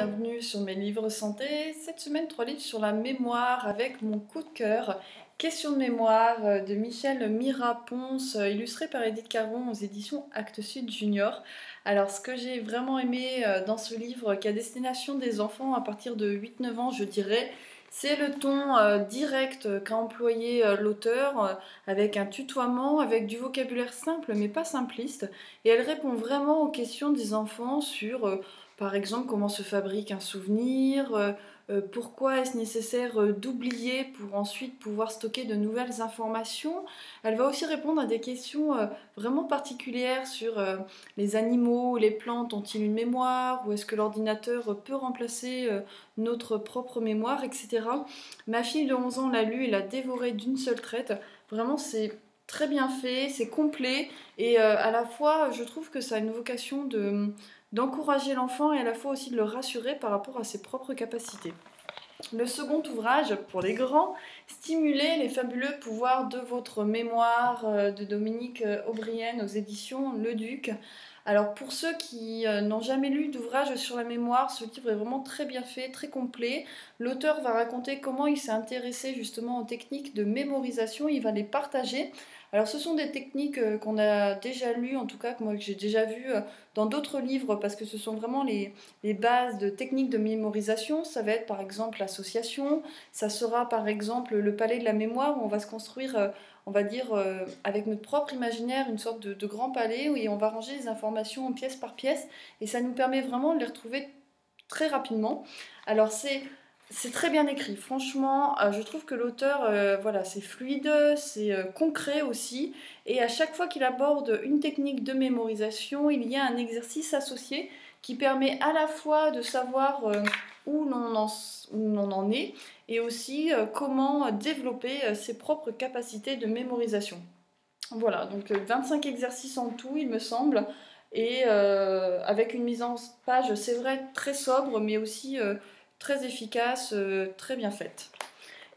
bienvenue sur mes livres santé. Cette semaine, 3 livres sur la mémoire avec mon coup de cœur. Question de mémoire de Michel Mira-Ponce, illustré par Edith Caron aux éditions Actes Sud Junior. Alors ce que j'ai vraiment aimé dans ce livre qui est à destination des enfants à partir de 8-9 ans, je dirais, c'est le ton direct qu'a employé l'auteur, avec un tutoiement, avec du vocabulaire simple mais pas simpliste. Et elle répond vraiment aux questions des enfants sur, par exemple, comment se fabrique un souvenir, pourquoi est-ce nécessaire d'oublier pour ensuite pouvoir stocker de nouvelles informations. Elle va aussi répondre à des questions vraiment particulières sur les animaux, les plantes ont-ils une mémoire, ou est-ce que l'ordinateur peut remplacer notre propre mémoire, etc. Ma fille de 11 ans l'a lu et l'a dévoré d'une seule traite. Vraiment, c'est très bien fait, c'est complet et à la fois, je trouve que ça a une vocation d'encourager l'enfant et à la fois aussi de le rassurer par rapport à ses propres capacités. Le second ouvrage, pour les grands, Stimuler les fabuleux pouvoirs de votre mémoire, de Dominique O'Brien aux éditions Le Duc. Alors pour ceux qui n'ont jamais lu d'ouvrage sur la mémoire, ce livre est vraiment très bien fait, très complet. L'auteur va raconter comment il s'est intéressé justement aux techniques de mémorisation, il va les partager. Alors ce sont des techniques qu'on a déjà lues, en tout cas que moi que j'ai déjà vues dans d'autres livres, parce que ce sont vraiment les bases de techniques de mémorisation. Ça va être par exemple l'association, ça sera par exemple le palais de la mémoire où on va se construire, on va dire, avec notre propre imaginaire, une sorte de grand palais où on va ranger les informations pièce par pièce et ça nous permet vraiment de les retrouver très rapidement. Alors c'est très bien écrit, franchement, je trouve que l'auteur, voilà, c'est fluide, c'est concret aussi, et à chaque fois qu'il aborde une technique de mémorisation, il y a un exercice associé qui permet à la fois de savoir où l'on en est, et aussi comment développer ses propres capacités de mémorisation. Voilà, donc 25 exercices en tout, il me semble, et avec une mise en page, c'est vrai, très sobre, mais aussi très efficace, très bien faite.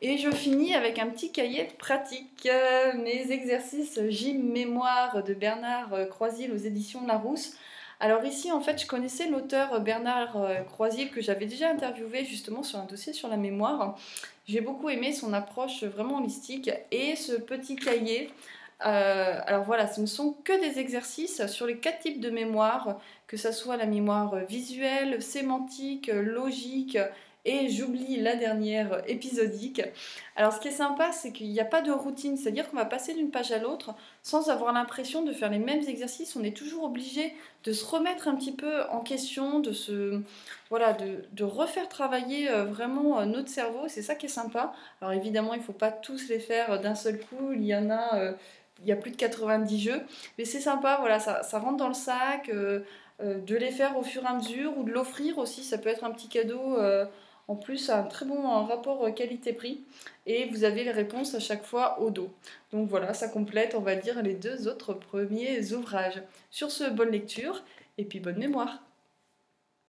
Et je finis avec un petit cahier pratique, mes exercices gym mémoire de Bernard Croisil aux éditions Larousse. Alors ici, en fait, je connaissais l'auteur Bernard Croisil que j'avais déjà interviewé justement sur un dossier sur la mémoire. J'ai beaucoup aimé son approche vraiment holistique et ce petit cahier. Alors voilà, ce ne sont que des exercices sur les 4 types de mémoire, que ce soit la mémoire visuelle, sémantique, logique et j'oublie la dernière, épisodique. Alors ce qui est sympa, c'est qu'il n'y a pas de routine, c'est-à-dire qu'on va passer d'une page à l'autre sans avoir l'impression de faire les mêmes exercices. On est toujours obligé de se remettre un petit peu en question, voilà, de refaire travailler vraiment notre cerveau, c'est ça qui est sympa. Alors évidemment, il ne faut pas tous les faire d'un seul coup, il y en a... il y a plus de 90 jeux, mais c'est sympa, voilà, ça rentre dans le sac, de les faire au fur et à mesure, ou de l'offrir aussi, ça peut être un petit cadeau, en plus un très bon rapport qualité-prix, et vous avez les réponses à chaque fois au dos. Donc voilà, ça complète, on va dire, les 2 autres premiers ouvrages. Sur ce, bonne lecture, et puis bonne mémoire.